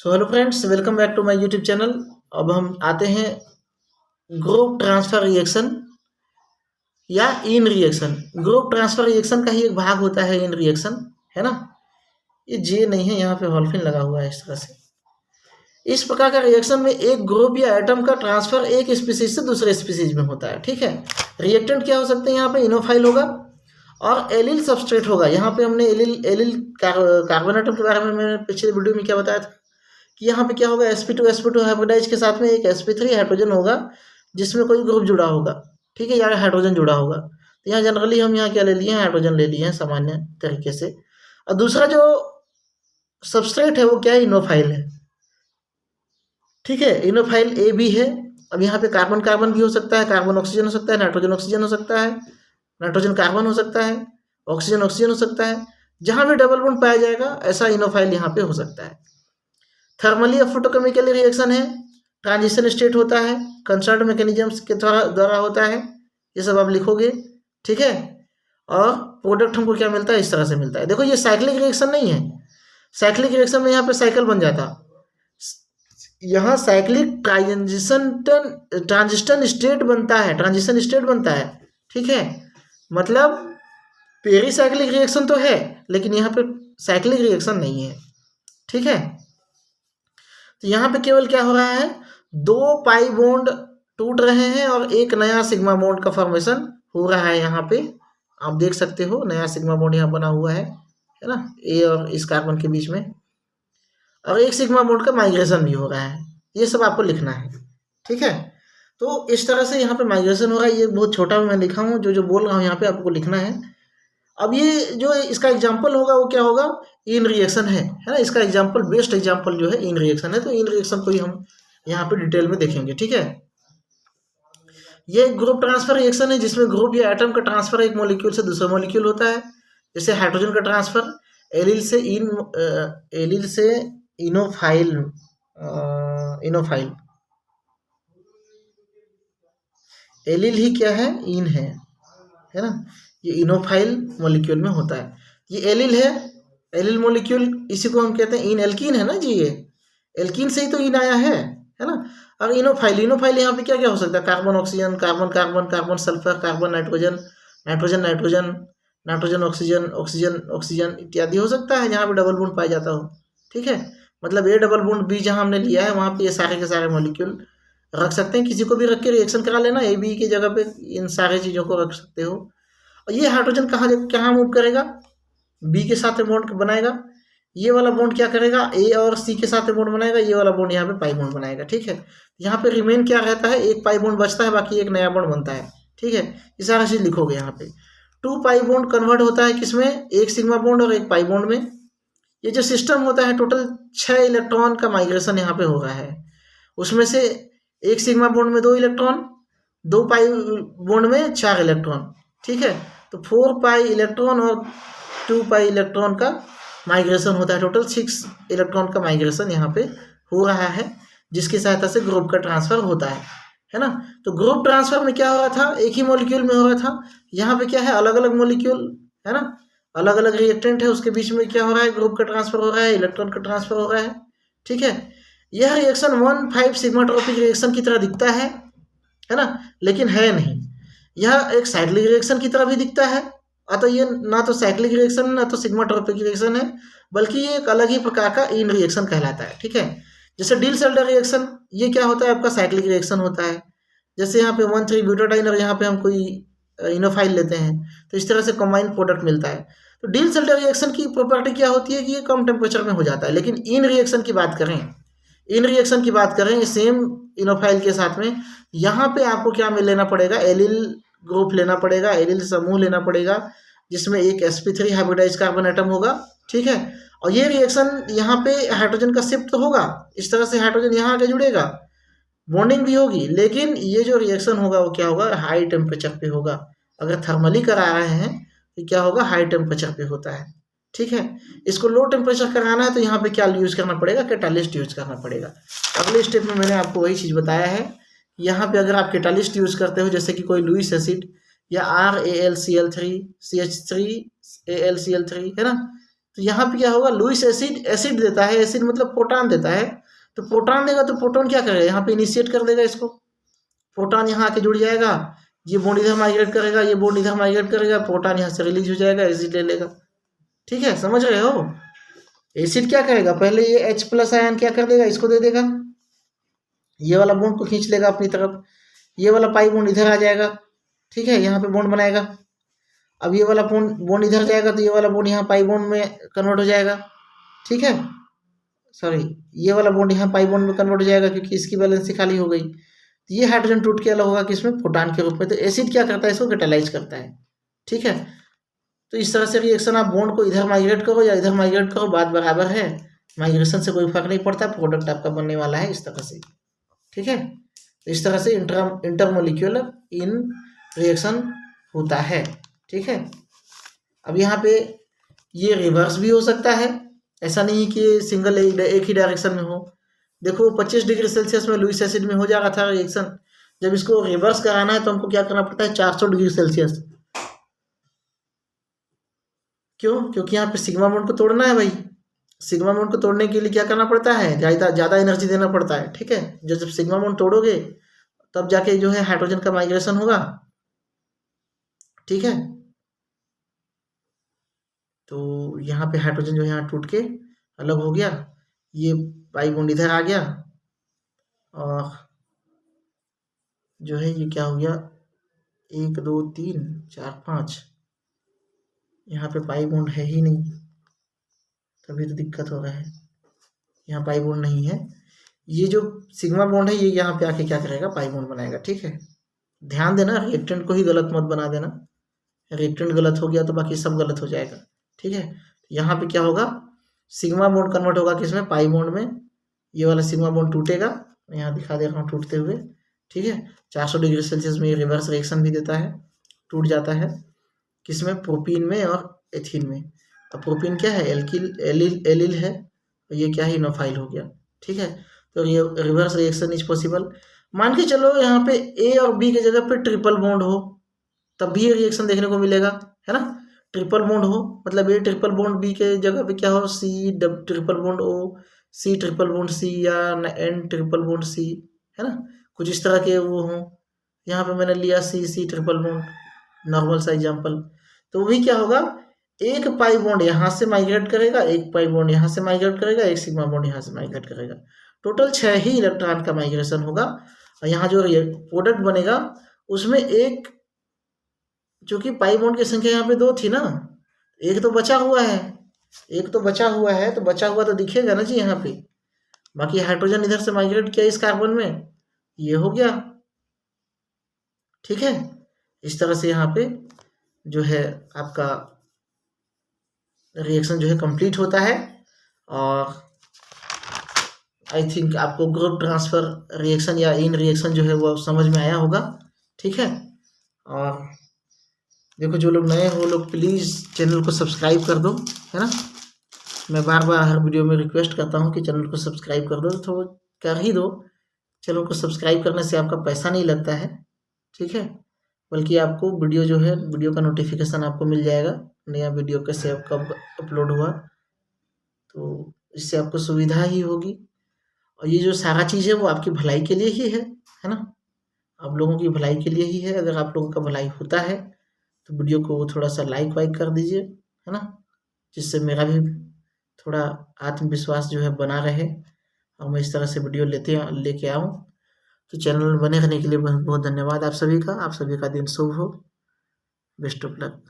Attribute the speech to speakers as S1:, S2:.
S1: So hello friends, welcome back to my YouTube channel. अब हम आते हैं ग्रुप ट्रांसफर रिएक्शन या ene reaction. Group transfer reaction का ही एक भाग होता है इन रिएक्शन, है ना। ये जे नहीं है, यहाँ पे हॉल्फिन लगा हुआ है इस तरह से। इस प्रकार का रिएक्शन में एक ग्रुप या एटम का ट्रांसफर एक स्पीसीज से दूसरे स्पीसीज में होता है, ठीक है। रिएक्टेंट क्या हो सकते हैं, यहाँ पे इनोफाइल होगा और एलिल सबस्ट्रेट होगा। यहाँ पे हमने एलिल कार्बन एटम के बारे में मैंने पिछले वीडियो में क्या बताया था कि यहाँ पे क्या होगा, sp2 हाइब्रिडाइज के साथ में एक sp3 हाइड्रोजन होगा जिसमें कोई ग्रुप जुड़ा होगा, ठीक है, या हाइड्रोजन जुड़ा होगा। तो यहाँ जनरली हम यहाँ क्या ले लिए हैं, हाइड्रोजन ले लिए हैं सामान्य तरीके से। और दूसरा जो सबस्ट्रेट है वो क्या है, इनोफाइल है, ठीक है। इनोफाइल ए भी है। अब यहाँ पे कार्बन कार्बन भी हो सकता है, कार्बन ऑक्सीजन हो सकता है, नाइट्रोजन ऑक्सीजन हो सकता है, नाइट्रोजन कार्बन हो सकता है, ऑक्सीजन ऑक्सीजन हो सकता है। जहाँ भी डबल बॉन्ड पाया जाएगा ऐसा इनोफाइल यहाँ पे हो सकता है। थर्मली या फोटोकेमिकली रिएक्शन है, ट्रांजिशन स्टेट होता है, कंसर्ट मैकेनिज्म्स के द्वारा होता है, ये सब आप लिखोगे, ठीक है। और प्रोडक्ट हमको क्या मिलता है, इस तरह से मिलता है। देखो ये साइक्लिक रिएक्शन नहीं है। साइक्लिक रिएक्शन में यहाँ पे साइकिल बन जाता, यहाँ साइक्लिक ट्रांजिशन स्टेट बनता है, ट्रांजिशन स्टेट बनता है, ठीक है। मतलब पेरीसाइक्लिक रिएक्शन तो है लेकिन यहाँ पे साइक्लिक रिएक्शन नहीं है, ठीक है। तो यहाँ पे केवल क्या हो रहा है, दो पाई बॉन्ड टूट रहे हैं और एक नया सिग्मा बॉन्ड का फॉर्मेशन हो रहा है। यहाँ पे आप देख सकते हो नया सिग्मा बॉन्ड यहाँ बना हुआ है ना, ए और इस कार्बन के बीच में, और एक सिग्मा बॉन्ड का माइग्रेशन भी हो रहा है। ये सब आपको लिखना है, ठीक है। तो इस तरह से यहाँ पे माइग्रेशन हो रहा है। ये बहुत छोटा मैं लिखा हूँ, जो जो बोल रहा हूँ यहाँ पे आपको लिखना है। अब ये जो इसका एग्जाम्पल होगा वो क्या होगा, इन रिएक्शन है ना। इसका एग्जाम्पल, बेस्ट एग्जाम्पल जो है इन रिएक्शन है। तो इन रिएक्शन को ही हम यहाँ पे डिटेल में देखेंगे, ठीक है। ये ग्रुप ट्रांसफर रिएक्शन है जिसमें ग्रुप या एटम का ट्रांसफर एक मॉलिक्यूल से दूसरे मॉलिक्यूल होता है। जैसे हाइड्रोजन का ट्रांसफर एलिल से इनोफाइल एलिल ही क्या है, इन है ना। ये इनोफाइल मॉलिक्यूल में होता है। ये एलिल है, एलिल मॉलिक्यूल, इसी को हम कहते हैं इन एल्कीन है ना जी। ये एल्कीन से ही तो इन आया है ना। और इनोफाइल यहाँ पे क्या क्या हो सकता है, carbon oxygen, carbon carbon, carbon sulphur, carbon nitrogen, nitrogen nitrogen, nitrogen oxygen, oxygen oxygen इत्यादि हो सकता है जहाँ पे डबल बॉन्ड पाया जाता हो, ठीक है। मतलब ए डबल बॉन्ड बी जहाँ हमने लिया है वहाँ पे ये सारे के सारे मॉलिक्यूल रख सकते हैं। किसी को भी रख के रिएक्शन करा लेना, ए बी की जगह पे इन सारे चीज़ों को रख सकते हो। और ये हाइड्रोजन कहाँ मूव करेगा, बी के साथ बॉन्ड बनाएगा। ये वाला बॉन्ड क्या करेगा, ए और सी के साथ बॉन्ड बनाएगा। ये वाला बॉन्ड यहाँ पे पाई बॉन्ड बनाएगा, ठीक है। यहाँ पे रिमेन क्या रहता है, एक पाई बॉन्ड बचता है, बाकी एक नया बॉन्ड बनता है, ठीक है। ये सारा चीज लिखोगे यहाँ पे। 2 पाई बॉन्ड कन्वर्ट होता है किसमें, एक सिग्मा बॉन्ड और एक पाई बॉन्ड में। ये जो सिस्टम होता है टोटल 6 इलेक्ट्रॉन का माइग्रेशन यहाँ पे हो रहा है। उसमें से एक सिग्मा बॉन्ड में 2 इलेक्ट्रॉन, 2 पाई बॉन्ड में 4 इलेक्ट्रॉन, ठीक है। तो 4 पाई इलेक्ट्रॉन और 2 पाई इलेक्ट्रॉन का माइग्रेशन होता है। टोटल 6 इलेक्ट्रॉन का माइग्रेशन यहाँ पे हो रहा है, जिसकी सहायता से ग्रुप का ट्रांसफर होता है ना। तो ग्रुप ट्रांसफर में क्या हो रहा था, एक ही मॉलिक्यूल में हो रहा था। यहाँ पे क्या है, अलग अलग मॉलिक्यूल है ना, अलग अलग रिएक्टेंट है, उसके बीच में क्या हो रहा है, ग्रुप का ट्रांसफर हो रहा है, इलेक्ट्रॉन का ट्रांसफर हो रहा है, ठीक है। यह रिएक्शन 1,5 सिग्माट्रोपिक रिएक्शन की तरह दिखता है ना, लेकिन है नहीं। यह एक साइक्लिक रिएक्शन की तरह भी दिखता है। अतः ये ना तो साइक्लिक रिएक्शन है ना तो सिग्माट्रोपिक रिएक्शन है, बल्कि ये एक अलग ही प्रकार का इन रिएक्शन कहलाता है, ठीक है। जैसे डिल-सेल्डर रिएक्शन, ये क्या होता है, आपका साइक्लिक रिएक्शन होता है। जैसे यहाँ पे 1,3-ब्यूटाडाइन और यहाँ पे हम कोई इनोफाइल लेते हैं, तो इस तरह से कंबाइंड प्रोडक्ट मिलता है। तो डिल-सेल्डर रिएक्शन की प्रॉपर्टी क्या होती है कि ये कम टेम्परेचर में हो जाता है। लेकिन इन रिएक्शन की बात करें, सेम इनोफाइल के साथ में, यहाँ पे आपको क्या लेना पड़ेगा, एलिल ग्रुप लेना पड़ेगा, एलिल समूह लेना पड़ेगा, जिसमें एक sp3 हाइब्रिडाइज कार्बन एटम होगा, ठीक है। और ये रिएक्शन यहाँ पे हाइड्रोजन का शिफ्ट होगा, इस तरह से हाइड्रोजन यहाँ आके जुड़ेगा, बॉन्डिंग भी होगी। लेकिन ये जो रिएक्शन होगा वो क्या होगा, हाई टेम्परेचर पे होगा। अगर थर्मली करा रहे हैं तो क्या होगा, हाई टेम्परेचर पे होता है, ठीक है। इसको लो टेम्परेचर कराना है तो यहाँ पे क्या यूज करना पड़ेगा, कैटालिस्ट यूज करना पड़ेगा। अगले स्टेप में मैंने आपको वही चीज़ बताया है। यहाँ पे अगर आप कैटालिस्ट यूज करते हो, जैसे कि कोई लुईस एसिड या RaLCl3 CH3 AlCl3 है ना, तो यहाँ पे क्या होगा, लुईस एसिड एसिड देता है, एसिड मतलब प्रोटॉन देता है, तो प्रोटॉन देगा तो प्रोटॉन क्या करेगा, यहाँ पे इनिशिएट कर देगा इसको, प्रोटॉन यहाँ आके जुड़ जाएगा, ये बॉन्ड इधर माइग्रेट करेगा, ये बॉन्ड इधर माइग्रेट करेगा, प्रोटॉन यहाँ से रिलीज हो जाएगा, एसिड ले लेगा। ठीक है, समझ रहे हो। एसिड क्या करेगा, पहले ये H+ आयन क्या कर देगा, इसको दे देगा, ये वाला बॉन्ड को खींच लेगा अपनी तरफ, ये वाला पाई बॉन्ड इधर आ जाएगा। ठीक है, यहाँ पे बॉन्ड बनाएगा। अब ये वाला बॉन्ड इधर जाएगा तो ये वाला बॉन्ड यहाँ पाई बॉन्ड में कन्वर्ट हो जाएगा। ठीक है, सॉरी, ये वाला बॉन्ड यहाँ पाई बॉन्ड में कन्वर्ट हो जाएगा क्योंकि इसकी वैलेंसी खाली हो गई। तो ये हाइड्रोजन टूट के अलग होगा किसमें, प्रोटॉन के रूप में। तो एसिड क्या करता है, इसको कैटालाइज करता है। ठीक है, तो इस तरह से रिएक्शन, आप बॉन्ड को इधर माइग्रेट करो या इधर माइग्रेट करो, बात बराबर है, माइग्रेशन से कोई फर्क नहीं पड़ता, प्रोडक्ट आपका बनने वाला है इस तरह से। ठीक है, तो इस तरह से इंटरमोलिक्यूलर इन रिएक्शन होता है। ठीक है, अब यहाँ पे ये रिवर्स भी हो सकता है, ऐसा नहीं कि सिंगल एक ही डायरेक्शन में हो। देखो 25 डिग्री सेल्सियस में लुईस एसिड में हो जा रहा था रिएक्शन, जब इसको रिवर्स कराना है तो हमको क्या करना पड़ता है, 400 डिग्री सेल्सियस। क्यों, क्योंकि यहाँ पे सिग्मा बॉन्ड को तोड़ना है भाई, सिग्मा बॉन्ड को तोड़ने के लिए क्या करना पड़ता है, ज़्यादा एनर्जी देना पड़ता है। ठीक है, जब सिग्मा बॉन्ड तोड़ोगे तब जाके जो है हाइड्रोजन का माइग्रेशन होगा। ठीक है, तो यहाँ पे हाइड्रोजन जो है यहाँ टूट के अलग हो गया, ये पाई बॉन्ड इधर आ गया, और जो है ये क्या हो गया, 1 2 3 4 5, यहाँ पे पाई बॉन्ड है ही नहीं, तभी तो दिक्कत हो रहा है, यहाँ पाई बॉन्ड नहीं है। ये जो सिग्मा बॉन्ड है ये यहाँ पे आके क्या करेगा, पाई बॉन्ड बनाएगा। ठीक है, ध्यान देना, रिएक्टेंट को ही गलत मत बना देना, रिएक्टेंट गलत हो गया तो बाकी सब गलत हो जाएगा। ठीक है, यहाँ पे क्या होगा, सिग्मा बॉन्ड कन्वर्ट होगा किसमें, पाई बॉन्ड में, ये वाला सिग्मा बॉन्ड टूटेगा, मैं यहाँ दिखा दे रहा हूँ टूटते हुए। ठीक है, 400 डिग्री सेल्सियस में ये रिवर्स रिएक्शन भी देता है, टूट जाता है किसमें, प्रोपीन में और एथीन में। अब प्रोपीन क्या है, एलिल है, और ये क्या है, इनोफाइल हो गया। ठीक है, तो ये रिवर्स रिएक्शन इज पॉसिबल। मान के चलो यहाँ पे ए और बी की जगह पे ट्रिपल बॉन्ड हो, तब भी ये रिएक्शन देखने को मिलेगा, है ना। ट्रिपल बॉन्ड हो मतलब ए ट्रिपल बॉन्ड बी के जगह पे क्या हो, C triple bond O, C triple bond C, या एन ट्रिपल बॉन्ड सी, है ना, कुछ इस तरह के वो हों। यहाँ पे मैंने लिया सी ट्रिपल बॉन्ड, नॉर्मल सा एग्जाम्पल। तो वही क्या होगा, एक पाई बॉन्ड यहाँ से माइग्रेट करेगा, एक पाई बॉन्ड यहाँ से माइग्रेट करेगा, एक सिग्मा बॉन्ड यहाँ से माइग्रेट करेगा, टोटल 6 ही इलेक्ट्रॉन का माइग्रेशन होगा। और यहाँ जो प्रोडक्ट बनेगा उसमें एक, चूंकि पाई बॉन्ड की संख्या यहाँ पे 2 थी ना, एक तो बचा हुआ है, तो बचा हुआ तो दिखेगा ना जी यहाँ पे। बाकी हाइड्रोजन इधर से माइग्रेट किया इस कार्बन में, ये हो गया। ठीक है, इस तरह से यहाँ पे जो है आपका रिएक्शन जो है कंप्लीट होता है। और आई थिंक आपको ग्रुप ट्रांसफर रिएक्शन या इन रिएक्शन जो है वो समझ में आया होगा। ठीक है, और देखो जो लोग नए हो लोग प्लीज़ चैनल को सब्सक्राइब कर दो, है ना। मैं बार बार हर वीडियो में रिक्वेस्ट करता हूँ कि चैनल को सब्सक्राइब कर दो, तो कर ही दो। चैनल को सब्सक्राइब करने से आपका पैसा नहीं लगता है, ठीक है, बल्कि आपको वीडियो जो है, वीडियो का नोटिफिकेशन आपको मिल जाएगा, नया वीडियो कैसे कब अपलोड हुआ, तो इससे आपको सुविधा ही होगी। और ये जो सारा चीज़ है वो आपकी भलाई के लिए ही है ना, आप लोगों की भलाई के लिए ही है। अगर आप लोगों का भलाई होता है तो वीडियो को थोड़ा सा लाइक वाइक कर दीजिए, है ना, जिससे मेरा भी थोड़ा आत्मविश्वास जो है बना रहे और मैं इस तरह से वीडियो लेके आऊँ। तो चैनल में बने रहने के लिए बहुत बहुत धन्यवाद आप सभी का दिन शुभ हो। Best of luck.